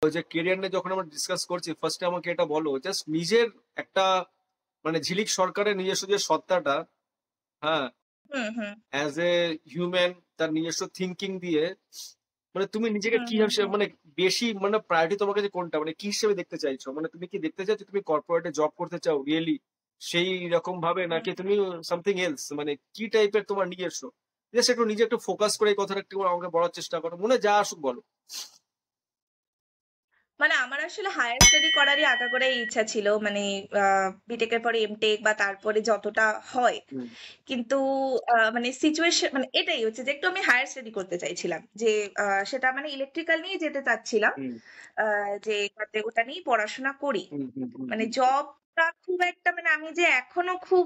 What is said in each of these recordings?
ওই যে কেরিয়ার নিয়ে যখন আমরা ডিসকাস করছি, ফার্স্টে আমাকে এটা বলো, জাস্ট নিজের একটা মানে ঝিলিক সরকারের নিজস্ব যে সত্তাটা, হ্যাঁ, হুম হুম অ্যাজ এ হিউম্যান, তার নিজস্ব থিঙ্কিং দিয়ে মানে তুমি নিজেকে হুম কি হুম হিসেবে মানে বেশি মানে প্রায়োরিটি তোমার কাছে কোনটা, মানে কি হিসেবে দেখতে চাইছো? মানে তুমি কি দেখতে চাইছো তুমি কর্পোরেটে জব করতে চাও রিয়েলি সেই রকম ভাবে, হুম নাকি তুমি সামথিং এলস, মানে কি টাইপের তোমার নিজস্ব? জাস্ট একটু নিজে একটু ফোকাস করে এই কথাটা একটু আমাকে বলার চেষ্টা করো, মনে হয় যা আসুক বলো। মানে আমার আসলে হায়ার স্টাডি করারই আগাগোড়াই ইচ্ছা ছিল, মানে বিটেক এর পরে এমটেক বা তারপরে যতটা হয়। হুম কিন্তু মানে সিচুয়েশন মানে এটাই হচ্ছে যে একটু আমি হায়ার স্টাডি করতে চাইছিলাম, যে সেটা মানে ইলেকট্রিক্যাল নিয়ে যেতে চাচ্ছিলাম, হুম যে যাতে ওটা নিয়ে পড়াশোনা করি। হুম হুম হুম মানে হুম। জবটা খুব একটা, মানে আমি যে এখনো খুব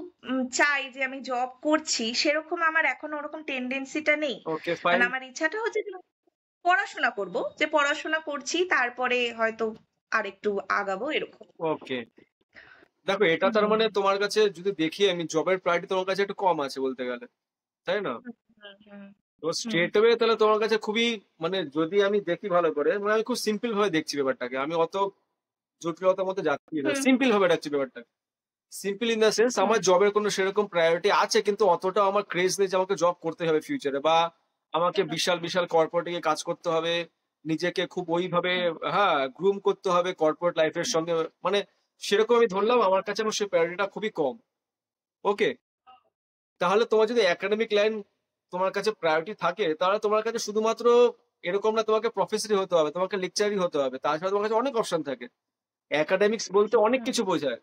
চাই যে আমি জব করছি, সেরকম আমার এখনো ওরকম টেন্ডেন্সিটা নেই। ওকে মানে ফাইন। আমার ইচ্ছাটা হচ্ছে যে পড়াশোনা করব, যে পড়াশোনা করছি তারপরে হয়তো আরেকটু আগাবো এরকম। ওকে, দেখো এটা তার হুম মানে তোমার কাছে যদি দেখি আমি, জবের প্রায়োরিটি তোমার কাছে একটু কম আছে বলতে গেলে, তাই না? হুম হুম হুম তো হুম স্ট্রেট ওয়ে তাহলে তোমার কাছে খুবই মানে যদি আমি দেখি ভালো করে, মানে আমি খুব সিম্পল ভাবে দেখছি ব্যাপারটাকে, আমি অত জটিলতার মধ্যে যাচ্ছি না, হুম সিম্পল ভাবে রাখছি ব্যাপারটা। সিম্পল ইন দ্য সেন্স হুম আমার জবের কোনো সেরকম প্রায়োরিটি আছে, কিন্তু অতটা আমার ক্রেজ নেই যে আমাকে জব করতে হবে ফিউচারে, বা আমাকে হুম বিশাল বিশাল কর্পোরেটে গিয়ে কাজ করতে হবে, নিজেকে খুব ওইভাবে হ্যাঁ গ্রুম করতে হবে কর্পোরেট লাইফের সঙ্গে, মানে সেরকম আমি ধরলাম আমার কাছে আমার সেই প্রায়োরিটিটা খুবই কম। ওকে, তাহলে তোমার যদি একাডেমিক লাইন তোমার কাছে প্রায়োরিটি থাকে, তাহলে তোমার কাছে শুধুমাত্র এরকম না তোমাকে প্রফেসরই হতে হবে, তোমাকে লেকচারই হতে হবে, তাছাড়া তোমার কাছে অনেক অপশন থাকে। একাডেমিক্স বলতে অনেক হুম কিছু বোঝায়,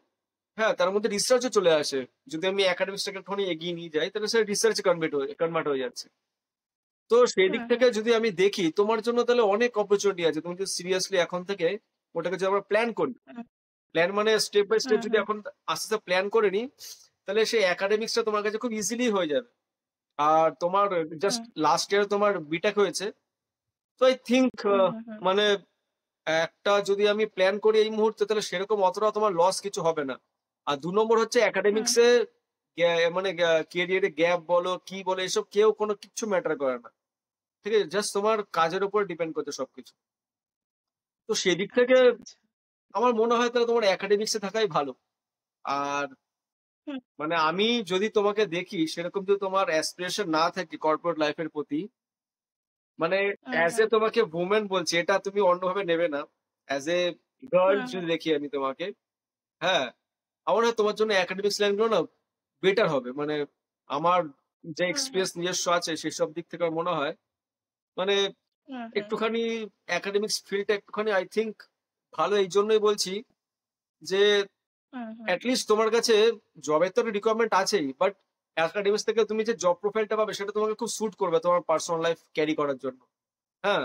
হ্যাঁ, তার মধ্যে রিসার্চও চলে আসে। যদি আমি একাডেমিক্সটাকে একটুখানি এগিয়ে নিয়ে যাই, তাহলে সেটা রিসার্চে কনভার্ট হয়ে যাচ্ছে। তো সেই দিক হুম থেকে হুম যদি আমি দেখি তোমার জন্য, তাহলে অনেক অপরচুনিটি আছে। তুমি যদি সিরিয়াসলি এখন থেকে ওটাকে যদি আমরা প্ল্যান করি, হুম প্ল্যান মানে স্টেপ বাই স্টেপ হুম যদি হুম এখন আস্তে আস্তে প্ল্যান করে নিই, তাহলে সেই একাডেমিক্সটা তোমার কাছে খুব ইজিলি হয়ে যাবে। আর তোমার জাস্ট হুম লাস্ট ইয়ার তোমার বিটেক হয়েছে, তো আই থিঙ্ক হুম হুম হুম মানে একটা যদি আমি প্ল্যান করি এই মুহূর্তে, তাহলে সেরকম অতটা তোমার লস কিছু হবে না। আর ২ নম্বর হচ্ছে হুম একাডেমিক্সে মানে ক্যারিয়ারে গ্যাপ বলো কি বলো, এসব কেউ কোনো কিচ্ছু ম্যাটার করে না। ঠিক আছে? জাস্ট তোমার কাজের উপর ডিপেন্ড করছে সবকিছু। তো সেদিক থেকে আচ্ছা আচ্ছা আমার মনে হয় তাহলে তোমার একাডেমিক্সে থাকাই ভালো। আর হুম মানে আমি যদি তোমাকে দেখি সেরকম যদি তোমার অ্যাসপিরেশন না থাকে কর্পোরেট লাইফের প্রতি, মানে হুম অ্যাজ এ হুম তোমাকে ওমেন বলছি, এটা তুমি অন্যভাবে নেবে না। অ্যাজ এ গার্ল হুম হুম যদি দেখি আমি তোমাকে, হ্যাঁ, আমার হয় তোমার জন্য একাডেমিক্স লাইনগুলো না বেটার হবে। মানে আমার যে হুম হুম এক্সপেরিয়েন্স নিজস্ব আছে সেসব দিক থেকে আমার মনে হয় মানে হুম হুম একটুখানি একাডেমিক্স ফিল্ডটা একটুখানি আই থিংক ভালো। এই জন্যই বলছি যে হুম হুম অ্যাটলিস্ট তোমার কাছে জবের তো রিকোয়ারমেন্ট আছেই, বাট একাডেমিক্স থেকে তুমি যে জব প্রোফাইলটা পাবে সেটা তোমাকে খুব স্যুট করবে তোমার পার্সোনাল লাইফ ক্যারি করার জন্য। হ্যাঁ,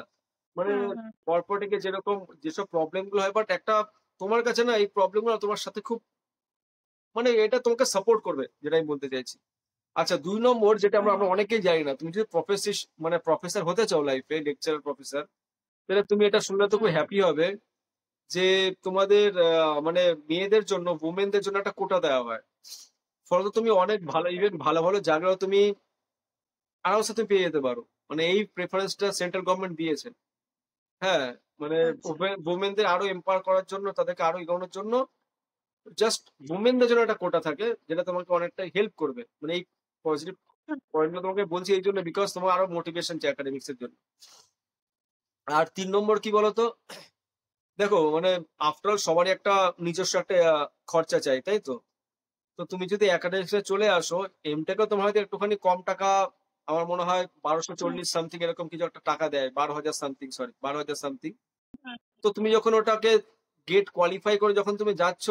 মানে হুম হুম কর্পোরেটে গিয়ে যেরকম যেসব প্রবলেম গুলো হয়, বাট একটা তোমার কাছে না এই প্রবলেম গুলো তোমার সাথে খুব মানে এটা তোমাকে সাপোর্ট করবে, যেটা আমি বলতে চাইছি। আচ্ছা, ২ নম্বর যেটা আমরা হুম আমরা অনেকেই জানি না, তুমি যদি মানে প্রফেসর হতে চাও লাইফে, লেকচারার প্রফেসর, তাহলে তুমি এটা শুনলে তো খুব হুম হ্যাপি হবে যে তোমাদের মানে মেয়েদের জন্য, ওমেনদের জন্য একটা কোটা দেওয়া হয়। ফলত তুমি অনেক ভালো, ইভেন ভালো ভালো জায়গায়ও তুমি আরামসে তুমি পেয়ে যেতে পারো। মানে এই প্রেফারেন্সটা সেন্ট্রাল গভর্নমেন্ট দিয়েছে। হ্যাঁ, মানে আচ্ছা ওমেনদের আরো এম্পাওয়ার করার জন্য, তাদেরকে আরো এগোনোর জন্য জাস্ট ওমেনদের জন্য একটা কোটা থাকে, যেটা তোমাকে অনেকটা হেল্প করবে। মানে এই পজিটিভ হুম পয়েন্টগুলো তোমাকে বলছি এই জন্য, বিকজ তোমার আরো মোটিভেশন চাই একাডেমিক্স এর জন্য। আর ৩ নম্বর কি বলতো? দেখো মানে আফটার অল সবারই একটা নিজস্ব একটা খরচা চাই, তাই তো? তো তুমি যদি একাডেমিক্স এ চলে আসো, এমটেকও তোমার হয়তো একটুখানি কম টাকা, আমার মনে হয় হুম ১২৪০ সামথিং এরকম কিছু একটা টাকা দেয়। ১২,০০০ সামথিং, সরি ১২,০০০ সামথিং। হুম তো তুমি যখন ওটাকে গেট কোয়ালিফাই করে যখন তুমি যাচ্ছ,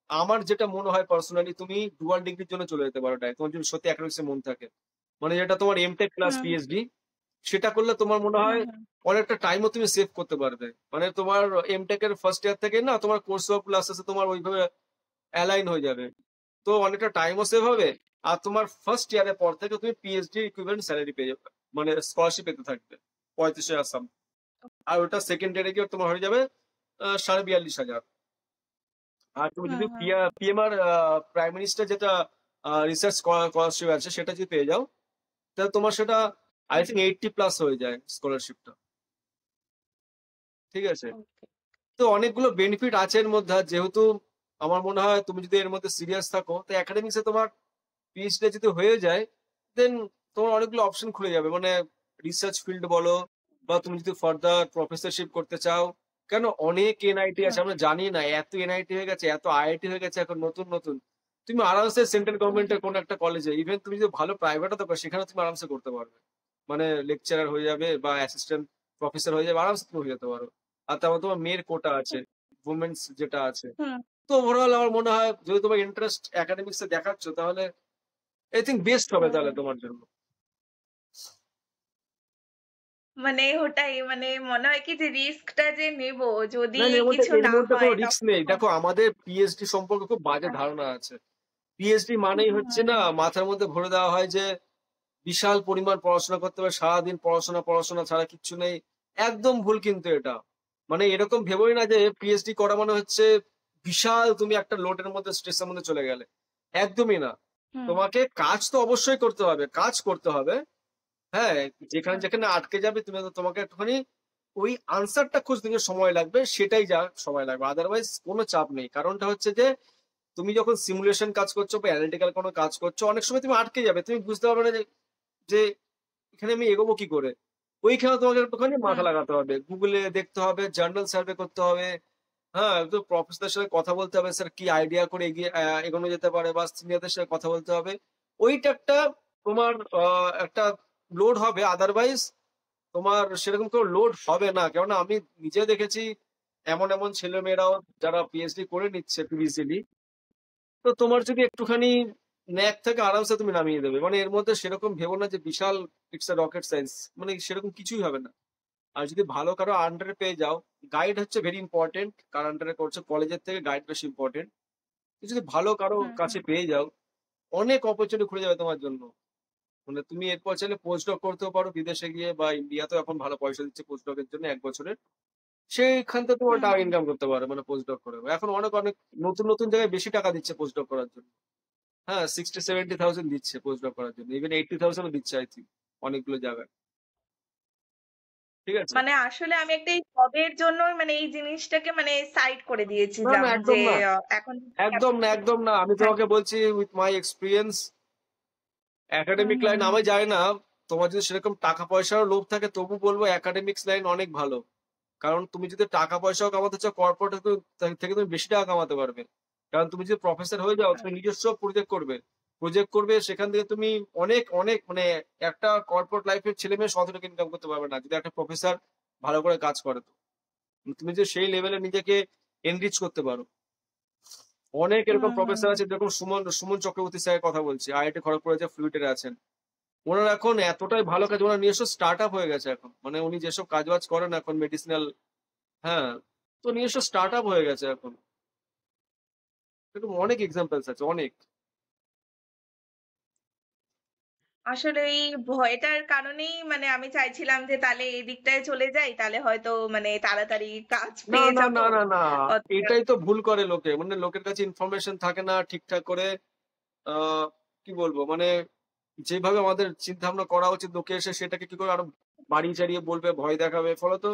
আমার যেটা মনে হয় পার্সোনালি, তুমি ডুয়াল ডিগ্রির জন্য চলে যেতে পারো ডাইরেক্ট। তোমার যদি সত্যি একাডেমিক্স এ মন থাকে। মানে যেটা তোমার এমটেক প্লাস হুম পিএইচডি, সেটা করলে তোমার মনে হুম হয় হুম অনেকটা টাইমও তুমি সেভ করতে পারবে। মানে তোমার এমটেক এর ফার্স্ট ইয়ার থেকে না তোমার কোর্স ওয়ার্ক গুলো আস্তে আস্তে তোমার ওইভাবে অ্যালাইন হয়ে যাবে। তো অনেকটা টাইমও সেভ হবে। আর তোমার ফার্স্ট ইয়ারের পর থেকে তুমি পিএইচডি ইকুইভ্যালেন্ট স্যালারি পেয়ে যাবে। মানে স্কলারশিপ পেতে থাকবে ৩৫,০০০ সামথিং। আর ওটা সেকেন্ড ইয়ারে গিয়ে তোমার হয়ে যাবে ৪২,৫০০। আর তুমি হুম যদি হুম পিএমআর প্রাইম মিনিস্টার যেটা রিসার্চ স্কলারশিপ আছে সেটা যদি পেয়ে যাও, তাহলে তোমার সেটা আই থিঙ্ক ৮০ প্লাস হয়ে যায় স্কলারশিপটা। ঠিক আছে? ওকে তো অনেকগুলো বেনিফিট আছে এর মধ্যে। আর যেহেতু আমার মনে হয় তুমি যদি এর মধ্যে সিরিয়াস থাকো, তো একাডেমিক্সে তোমার পিএইচডি যদি হয়ে যায়, দেন তোমার অনেকগুলো অপশন খুলে যাবে। মানে রিসার্চ ফিল্ড বলো, বা তুমি যদি ফার্দার প্রফেসরশিপ করতে চাও। কেন অনেক এনআইটি আছে, হুম, আমরা জানি না, এত এনআইটি হয়ে গেছে, এত আইআইটি হয়ে গেছে এখন নতুন নতুন। তুমি আরামসে সেন্ট্রাল হুম, গভর্নমেন্টের কোনো একটা কলেজে, ইভেন তুমি যদি ভালো প্রাইভেটও থাকো, সেখানে তুমি আরামসে করতে পারবে। মানে লেকচারার হয়ে যাবে বা অ্যাসিস্ট্যান্ট প্রফেসর হয়ে যাবে, আরামসে তুমি হয়ে যেতে পারো। আর তারপর তোমার মেয়ের কোটা আছে, উমেন্স যেটা আছে। হুম। তো ওভারঅল আমার মনে হয় যদি তোমার ইন্টারেস্ট একাডেমিক্সে দেখাচ্ছ, তাহলে আই থিংক বেস্ট হবে হুম। তাহলে তোমার জন্য। মানে ওটাই মানে মনে হয় কি যে রিস্কটা যে নেব যদি না, না, কিছু এর না মধ্যে হয় কোনো রিস্ক তখন নেই। খুব দেখো আমাদের পিএইচডি সম্পর্কে খুব বাজে ধারণা আছে। পিএইচডি হুম, মানেই হুম, হচ্ছে না হুম, মাথার মধ্যে ভরে দেওয়া হয় যে বিশাল পরিমাণ পড়াশোনা করতে হবে, সারাদিন পড়াশোনা পড়াশোনা ছাড়া কিচ্ছু নেই। একদম ভুল কিন্তু এটা। মানে এরকম ভেবোই না যে পিএইচডি করা মানে হচ্ছে বিশাল তুমি একটা লোডের মধ্যে, স্ট্রেসের মধ্যে চলে গেলে। একদমই না। হুম, তোমাকে কাজ তো অবশ্যই করতে হবে, কাজ করতে হবে। হ্যাঁ, যেখানে হুম, যেখানে আটকে যাবে তুমি তো, তোমাকে একটুখানি ওই আনসারটা খুঁজতে যে সময় লাগবে, সেটাই যা সময় লাগবে। আদারওয়াইজ কোনো চাপ নেই। কারণটা হচ্ছে যে তুমি যখন সিমুলেশন কাজ করছো বা অ্যানালিটিক্যাল কোনো কাজ করছো, অনেক সময় তুমি আটকে যাবে। তুমি বুঝতে পারবে না যে যে এখানে আমি এগোবো কি করে? ওইখানে তোমাকে একটুখানি হুম, মাথা লাগাতে হবে। গুগলে দেখতে হবে, জার্নাল সার্ভে করতে হবে। হ্যাঁ, তো প্রফেসরের সাথে কথা বলতে হবে, স্যার কি আইডিয়া করে এগিয়ে এগোনো যেতে পারে, বা সিনিয়রদের সাথে কথা বলতে হবে। ওইটা একটা তোমার একটা লোড হবে। আদারওয়াইজ তোমার সেরকম কোনো লোড হবে না। কেননা আমি নিজে দেখেছি এমন এমন ছেলেমেয়েরাও যারা পিএইচডি করে নিচ্ছে খুব ইজিলি। তো তোমার যদি একটুখানি ন্যাক থাকে, আরামসে তুমি নামিয়ে দেবে। মানে এর মধ্যে সেরকম ভেবো না যে বিশাল ইটস আ রকেট সায়েন্স। মানে সেরকম কিছুই হবে না। আর যদি ভালো কারো আন্ডারে পেয়ে যাও, গাইড হচ্ছে ভেরি ইম্পর্টেন্ট। কার আন্ডারে করছো, কলেজের থেকে গাইড বেশি ইম্পর্টেন্ট। যদি ভালো কারো হুম, হুম। কাছে পেয়ে যাও, অনেক অপরচুনিটি খুলে যাবে তোমার জন্য। মানে তুমি এরপর চাইলে পোস্ট ডক করতেও পারো বিদেশে গিয়ে, বা ইন্ডিয়াতেও এখন ভালো পয়সা দিচ্ছে পোস্ট ডকের জন্য 1 বছরের। সেইখান থেকে তোমার হুম, টাকা হুম। ইনকাম করতে পারো, মানে পোস্ট ডক করে। এখন অনেক অনেক নতুন নতুন জায়গায় বেশি টাকা দিচ্ছে পোস্ট ডক করার জন্য। হ্যাঁ, 60-70,000 দিচ্ছে পোস্ট ডক করার জন্য। ইভেন 80,000 ও দিচ্ছে আই থিঙ্ক অনেকগুলো জায়গায়। ঠিক আছে? মানে আসলে আমি একটা এই জবের জন্য মানে এই জিনিসটাকে মানে সাইড করে না, না, দিয়েছিলাম যে একদম না। এখন একদম না, একদম না। আমি হ্যাঁ। তোমাকে বলছি with my experience, hmm, academic hmm, line hmm. আমি জানি না। তোমার যদি সেরকম টাকা পয়সারও লোভ থাকে, তবু বলবো একাডেমিক্স লাইন অনেক ভালো। কারণ তুমি যদি টাকা পয়সাও কামাতে চাও, কর্পোরেট থেকে তুমি বেশি টাকা কামাতে পারবে। কারণ তুমি যদি প্রফেসর হয়ে যাও, তুমি নিজস্ব প্রজেক্ট করবে। প্রজেক্ট করবে, সেখান থেকে তুমি অনেক অনেক মানে একটা কর্পোরেট লাইফের ছেলে মেয়ে শত টাকা ইনকাম করতে পারবে না, যদি একটা প্রফেসর ভালো করে কাজ করে। তো তুমি যে সেই লেভেলে নিজেকে এনরিচ করতে পারো। অনেক এরকম হুম, হুম, প্রফেসর হুম। আছে, যেরকম সুমন সুমন চক্রবর্তী স্যারের কথা বলছি, আইআইটি খড়গপুরে যে ফ্লুইটের আছেন। ওনার এখন এতটাই ভালো কাজ, ওনার নিজস্ব স্টার্ট আপ হয়ে গেছে এখন। মানে উনি যেসব কাজ বাজ করেন এখন মেডিসিনাল, হ্যাঁ, তো নিজস্ব স্টার্ট আপ হয়ে গেছে এখন। এরকম অনেক এক্সাম্পলস আছে, অনেক। আসলে এই ভয়টার কারণেই মানে আমি চাইছিলাম যে তাহলে এই দিকটায় চলে যাই তাহলে হয়তো মানে তাড়াতাড়ি কাজ না, পেয়ে না, যাব। না, না, না, অতটা এটাই তো ভুল করে লোকে। মানে লোকের কাছে ইনফরমেশন থাকে না ঠিকঠাক করে। আহ কি বলবো, মানে যেভাবে আমাদের চিন্তা ভাবনা করা উচিত, লোকে এসে সেটাকে কি করে আরো বাড়িয়ে চাড়িয়ে বলবে, ভয় দেখাবে। ফলত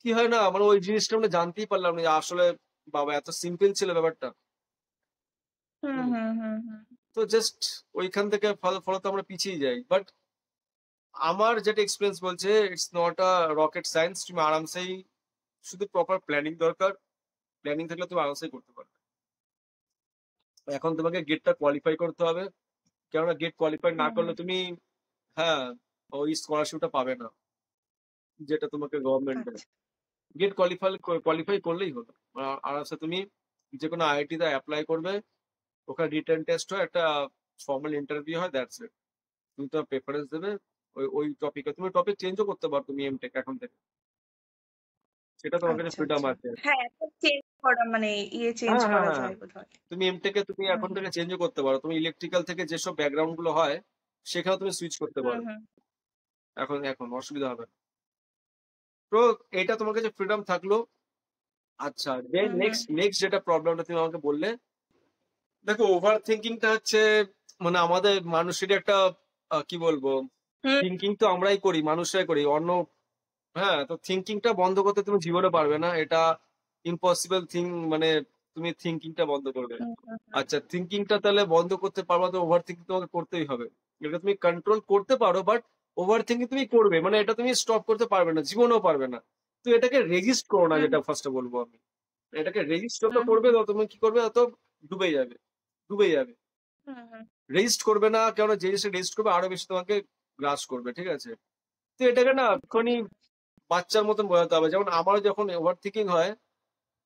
কি হয় না, মানে ওই জিনিসটা আমরা জানতেই পারলাম না যে আসলে বাবা এত সিম্পল ছিল ব্যাপারটা। হুম, হুম। হুম, হুম, হুম। তো জাস্ট ওইখান থেকে ফলত আমরা পিছিয়ে যাই। বাট আমার যেটা এক্সপিরিয়েন্স বলছে, it's not a rocket science. তুমি আরামসেই, শুধু প্রপার প্ল্যানিং দরকার। প্ল্যানিং থাকলে তুমি আরামসেই করতে পারবে। এখন তোমাকে গেটটা কোয়ালিফাই করতে হবে। কেননা গেট কোয়ালিফাই না হুম, করলে হুম। তুমি, হ্যাঁ, ওই স্কলারশিপটা পাবে না, যেটা তোমাকে গভর্নমেন্ট দেয়। আচ্ছা, গেট কোয়ালিফাই করলেই হলো। আরামসে তুমি যেকোনো আইআইটি তে এপ্লাই করবে। ওখানে রিটেন টেস্ট হয়, একটা ফর্মাল ইন্টারভিউ হয়, দ্যাটস ইট। তুমি তোমার প্রেফারেন্স দেবে ওই টপিকে। তুমি টপিক চেঞ্জও করতে পারো তুমি এমটেক এখন থেকে। সেটা তোমার কাছে আচ্ছা, ফ্রিডম আচ্ছা। আছে। হ্যাঁ, এখন চেঞ্জ করা মানে চেঞ্জ হ্যাঁ, হ্যাঁ, করা হ্যাঁ। যায় বোধহয়। তুমি এমটেকে তুমি হুম, এখন হুম। থেকে চেঞ্জও করতে পারো। তুমি ইলেকট্রিক্যাল থেকে যেসব ব্যাকগ্রাউন্ড গুলো হয়, সেখানে তুমি সুইচ করতে হুম, পারো। হুম। এখন এখন অসুবিধা হবে না। তো এটা তোমার কাছে ফ্রিডম থাকলো। আচ্ছা, দেন হুম, হুম। নেক্সট নেক্সট যেটা প্রবলেমটা তুমি আমাকে বললে, দেখো ওভার থিঙ্কিংটা হচ্ছে, মানে আমাদের মানুষেরই একটা, কি বলবো, হুম, থিঙ্কিং তো আমরাই করি, মানুষরাই করি। হ্যাঁ, তো থিঙ্কিংটা বন্ধ করতে তুমি জীবনে পারবে না। এটা ইম্পসিবল থিং, মানে তুমি থিঙ্কিংটা বন্ধ করবে। হুম, হুম, আচ্ছা, থিঙ্কিংটা তাহলে বন্ধ করতে পারবা তো ওভার থিঙ্কিং তোমাকে করতেই হবে। এটা তুমি কন্ট্রোল করতে পারো, বাট ওভার থিঙ্কিং তুমি করবে, মানে এটা তুমি স্টপ করতে পারবে না, জীবনেও পারবে না। তো এটাকে রেজিস্ট করো না, হুম, যেটা ফার্স্টে বলবো আমি। এটাকে রেজিস্ট যত হুম, করবে হুম, তত তুমি কি করবে, তত ডুবে যাবে, ডুবে যাবে। হুম, হুম, রেজিস্ট করবে না, কেননা যে জিনিসটা রেজিস্ট করবে আরো বেশি তোমাকে গ্রাস করবে, ঠিক আছে? তো এটাকে না একটুখানি বাচ্চার মতন বোঝাতে হবে। যেমন আমারও যখন ওভার থিঙ্কিং হয়,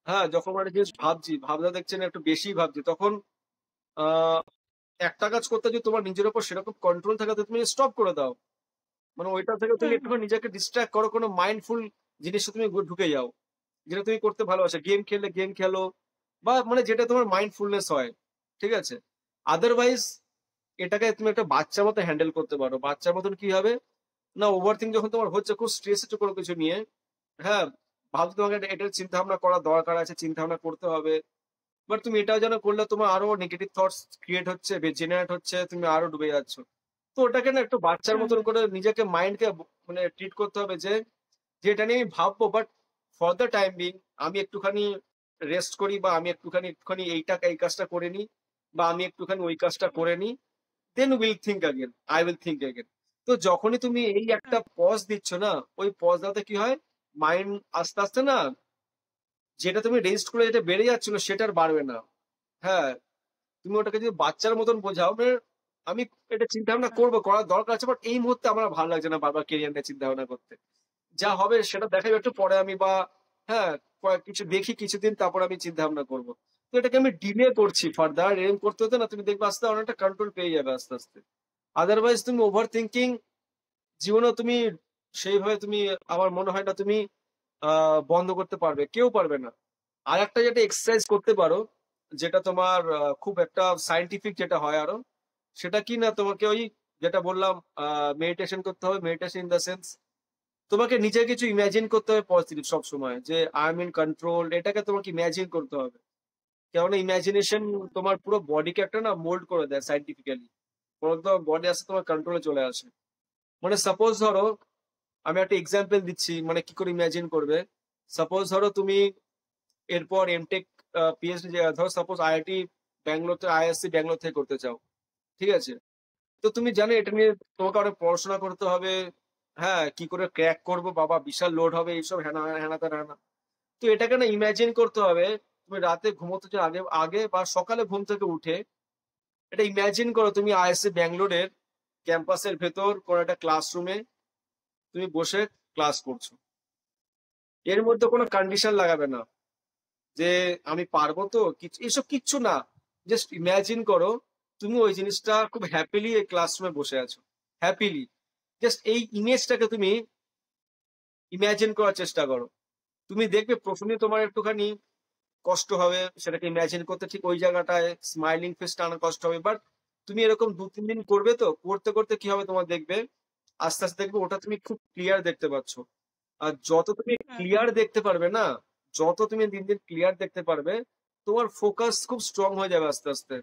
হ্যাঁ, যখন একটা জিনিস ভাবছি, ভাবনা দেখছেন একটু বেশি ভাবছি, তখন আহ একটা কাজ করতে যদি তোমার নিজের উপর সেরকম কন্ট্রোল থাকে তো তুমি স্টপ করে দাও। মানে ওইটা থেকে তুমি হুম, হুম, একটুখানি নিজেকে ডিস্ট্রাক্ট করো, কোনো মাইন্ডফুল জিনিসে তুমি ঢুকে যাও, যেটা তুমি করতে ভালোবাসো। গেম খেললে গেম খেলো, বা মানে যেটা তোমার মাইন্ডফুলনেস হয়, ঠিক আছে? আদারওয়াইজ এটাকে তুমি একটা বাচ্চার মতো হ্যান্ডেল করতে পারো। বাচ্চার মতন কি হবে না, ওভারথিংক যখন তোমার হচ্ছে, খুব স্ট্রেস হচ্ছে কোনো কিছু নিয়ে, হ্যাঁ, ভাবছো তোমাকে এটার চিন্তা ভাবনা করা দরকার আছে, চিন্তা ভাবনা করতে হবে, বাট তুমি এটাও যেন করলে তোমার আরো নেগেটিভ থটস ক্রিয়েট হচ্ছে, জেনারেট হচ্ছে, তুমি আরো ডুবে যাচ্ছ। তো ওটাকে না একটু বাচ্চার হুম, মতন করে নিজেকে, মাইন্ডকে মানে ট্রিট করতে হবে, যে এটা নিয়ে আমি ভাববো, but for the time being আমি একটুখানি রেস্ট করি, বা আমি একটুখানি এই কাজটা করে নিই, বা আমি একটুখানি ওই কাজটা করে নিই, then will think again, I will think again. তো যখনই তুমি এই একটা হুম, পজ দিচ্ছ না, ওই পজ দেওয়াতে কি হয়, মাইন্ড আস্তে আস্তে না, যেটা তুমি রেজিস্ট করে যেটা বেড়ে যাচ্ছিল সেটা আর বাড়বে না। হ্যাঁ, তুমি ওটাকে যদি বাচ্চার মতন বোঝাও, মানে আমি এটা চিন্তা ভাবনা হুম, করবো, করার দরকার আছে, বাট এই মুহূর্তে আমার ভালো লাগছে না বারবার কেরিয়ার নিয়ে চিন্তা ভাবনা করতে। যা হবে সেটা দেখা যাবে একটু পরে, আমি বা হ্যাঁ, কিছু দেখি কিছুদিন, তারপর আমি চিন্তা ভাবনা করবো। তো এটাকে আমি ডিলে করছি ফার্দার, এরকম করতে হতে না তুমি দেখবে আস্তে অনেকটা কন্ট্রোল পেয়ে যাবে আস্তে আস্তে। আদারওয়াইজ তুমি ওভার থিঙ্কিং জীবনে তুমি সেইভাবে তুমি, আমার মনে হয় না তুমি বন্ধ করতে পারবে, কেউ পারবে না। আর একটা যেটা এক্সারসাইজ করতে পারো, যেটা তোমার খুব একটা সাইন্টিফিক যেটা হয় আরো, সেটা কি না, তোমাকে ওই যেটা বললাম, মেডিটেশন করতে হবে। মেডিটেশন ইন দ্য সেন্স, তোমাকে নিজে কিছু ইমাজিন করতে হবে পজিটিভ সব সময়, যে আই এম ইন কন্ট্রোল, এটাকে তোমাকে ইমাজিন করতে হবে। কেননা ইমাজিনেশন তোমার পুরো বডিকে একটা না মোল্ড করে দেয় সাইন্টিফিক্যালি, বডি আসতে তোমার কন্ট্রোলে চলে আসে। মানে সাপোজ ধরো, আমি একটা এক্সাম্পল দিচ্ছি, মানে কি করে ইমাজিন করবে। সাপোজ ধরো তুমি এরপর এমটেক পিএইচডি, ধরো সাপোজ আইআইটি ব্যাঙ্গালোর থেকে, আইআইএসসি ব্যাঙ্গালোর থেকে করতে চাও, ঠিক আছে? তো তুমি জানো এটা নিয়ে তোমাকে অনেক পড়াশোনা করতে হবে। হ্যাঁ, কি করে ক্র্যাক করবো, বাবা বিশাল লোড হবে, এইসব হ্যানা হ্যানা ত্যানা হ্যানা। তো এটাকে না ইমাজিন করতে হবে, তুমি রাতে ঘুমোতে যাওয়ার আগে আগে বা সকালে ঘুম থেকে উঠে এটা ইমাজিন করো, তুমি আইআইএসসি ব্যাঙ্গালোরের ক্যাম্পাসের ভেতর কোনো একটা ক্লাসরুমে তুমি বসে ক্লাস করছো। এর মধ্যে কোনো কন্ডিশন লাগাবে না, যে আমি পারবো তো, কিছু এসব কিচ্ছু না। জাস্ট ইমাজিন করো তুমি ওই জিনিসটা খুব হ্যাপিলি এই ক্লাসরুমে বসে আছো, হ্যাপিলি। জাস্ট এই ইমেজটাকে তুমি ইমাজিন করার চেষ্টা করো। তুমি দেখবে প্রথমে তোমার একটুখানি কষ্ট হবে সেটাকে ইমাজিন করতে, ঠিক ওই জায়গাটায় স্মাইলিং ফেসটা আনা কষ্ট হবে, বাট তুমি এরকম 2-3 দিন করবে, তো করতে করতে কি হবে তোমার দেখবে, আস্তে আস্তে দেখবে ওটা তুমি খুব ক্লিয়ার দেখতে পাচ্ছ। আর যত তুমি হুম, হুম, ক্লিয়ার দেখতে পারবে না, যত তুমি দিন দিন ক্লিয়ার দেখতে পারবে, তোমার ফোকাস খুব স্ট্রং হয়ে যাবে আস্তে আস্তে।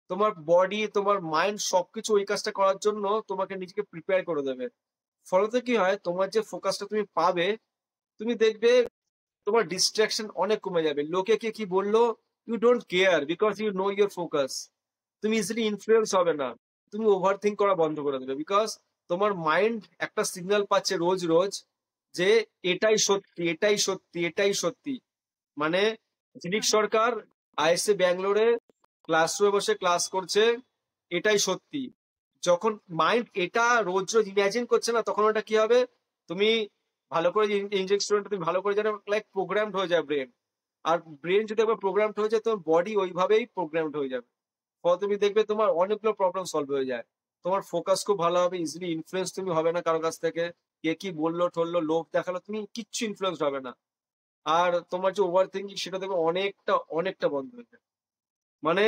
তোমার বডি, তোমার মাইন্ড সবকিছু ওই কাজটা করার জন্য তোমাকে নিজেকে প্রিপেয়ার করে দেবে। ফলত কি হয়, তোমার যে ফোকাসটা তুমি পাবে, তুমি দেখবে তোমার ডিস্ট্রাকশন অনেক কমে যাবে। লোকে কে কি বললো, you don't care, because you know your focus. তুমি ইজিলি ইনফ্লুয়েন্স হবে না। তুমি ওভার থিঙ্ক করা বন্ধ করে দেবে, বিকজ তোমার মাইন্ড একটা সিগন্যাল পাচ্ছে রোজ রোজ, যে এটাই সত্যি, এটাই সত্যি, এটাই সত্যি। মানে ঝিলিক হুম, সরকার আইএসসি ব্যাঙ্গালোরে ক্লাসরুমে বসে ক্লাস করছে, এটাই সত্যি। যখন মাইন্ড এটা রোজ রোজ ইমাজিন করছে না, তখন ওটা কি হবে, তুমি ভালো করে ইঞ্জেক্ট স্টুডেন্ট, তুমি ভালো করে জানো, লাইক প্রোগ্রামড হয়ে যায় ব্রেন। আর ব্রেন যদি একবার প্রোগ্রামড হয়ে যায়, তোমার বডি ওইভাবেই প্রোগ্রামড হয়ে যাবে। ফলে তুমি দেখবে তোমার অনেকগুলো প্রবলেম সলভ হয়ে যায়। তোমার ফোকাস খুব ভালো হবে, ইজিলি ইনফ্লুয়েন্স তুমি হবে না কারো কাছ থেকে। কে কি বললো ঠললো, লোভ দেখালো, তুমি কিচ্ছু ইনফ্লুয়েন্স হবে না। আর তোমার যে ওভার থিঙ্কিং সেটা দেখবে অনেকটা অনেকটা বন্ধ হয়ে যায়। মানে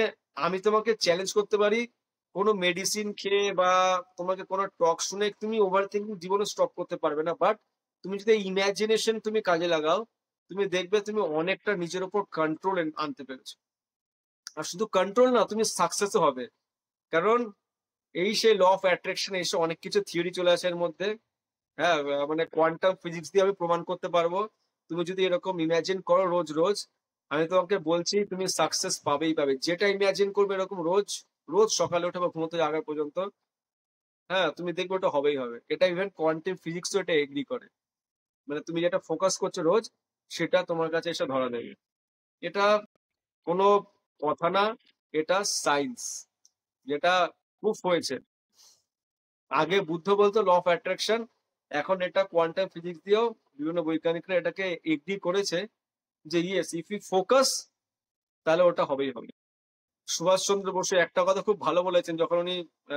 আমি তোমাকে চ্যালেঞ্জ করতে পারি, কোনো মেডিসিন খেয়ে বা তোমাকে কোনো টক শুনে তুমি ওভার থিঙ্কিং জীবনে স্টপ করতে পারবে না, বাট তুমি যদি ইমাজিনেশন তুমি কাজে লাগাও, তুমি দেখবে তুমি অনেকটা নিজের উপর কন্ট্রোল আনতে পেরেছো। আর শুধু কন্ট্রোল না, তুমি সাকসেসও হবে। কারণ এই সেই ল অফ অ্যাট্রাকশন, এইসব অনেক কিছু থিওরি চলে আসে এর মধ্যে। হ্যাঁ, মানে কোয়ান্টাম ফিজিক্স দিয়ে আমি প্রমাণ করতে পারবো তুমি যদি এরকম ইমাজিন করো রোজ রোজ, আমি তোমাকে বলছি তুমি সাকসেস পাবেই পাবে। যেটা ইমাজিন করবে এরকম রোজ রোজ সকালে উঠে বা ঘুমোতে যাওয়ার আগে পর্যন্ত, হ্যাঁ তুমি দেখবে ওটা হবেই হবে। এটা ইভেন কোয়ান্টাম ফিজিক্সও এটা এগ্রি করে। মানে তুমি যেটা ফোকাস করছো রোজ, সেটা তোমার কাছে এসে ধরা দেবে। এটা কোনো কথা না, এটা সায়েন্স, যেটা প্রুফ হয়েছে। আগে বুদ্ধ বলতো ল অফ অ্যাট্রাকশন, এখন এটা কোয়ান্টাম ফিজিক্স দিয়েও বিভিন্ন বৈজ্ঞানিকরা এটাকে এগ্রি করেছে যে ইয়েস, ইফ ইউ ফোকাস তাহলে ওটা হবেই হবে। সুভাষচন্দ্র বসু একটা কথা খুব ভালো বলেছেন, যখন উনি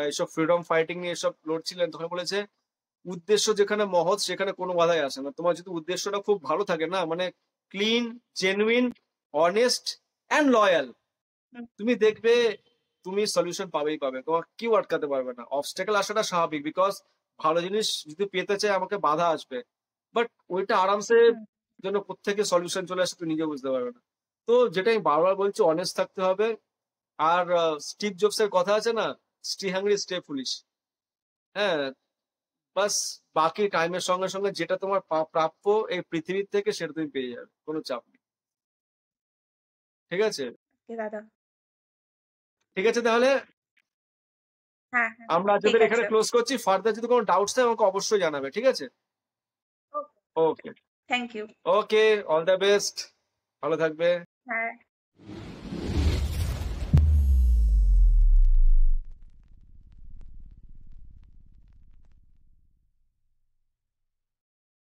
এইসব ফ্রিডম ফাইটিং নিয়ে এসব লড়ছিলেন, তখন বলেছে উদ্দেশ্য যেখানে মহৎ সেখানে কোনো বাধাই আসে না। তোমার যদি উদ্দেশ্যটা খুব ভালো থাকে না, মানে clean, genuine, honest and loyal, hmm, তুমি দেখবে তুমি সলিউশন পাবেই পাবে, তোমার কেউ আটকাতে পারবে না। অবস্টেকেল আসাটা স্বাভাবিক, বিকজ ভালো জিনিস যদি পেতে চাই আমাকে বাধা আসবে, বাট ওইটা আরামসে হুম, যেন কোত্থেকে সলিউশন চলে আসে তুই নিজে বুঝতে পারবে না। তো যেটা আমি বারবার বলছি, অনেস্ট থাকতে হবে। আর স্টিভ জবস এর কথা আছে না, স্টে হাংরি স্টে ফুলিশ। হ্যাঁ, বাস বাকি টাইমের সঙ্গে সঙ্গে যেটা তোমার প্রাপ্য এই পৃথিবীর থেকে, সেটা তুমি পেয়ে যাবে, কোনো চাপ নেই। ঠিক আছে? ওকে দাদা। ঠিক আছে তাহলে হ্যাঁ, হ্যাঁ, আমরা ঠিক আজকের এখানে আছে। ক্লোজ করছি। ফার্দার যদি কোনো ডাউটস থাকে আমাকে অবশ্যই জানাবে, ঠিক আছে? Okay, okay. Thank you. Okay, all the best. ভালো থাকবে। হ্যাঁ।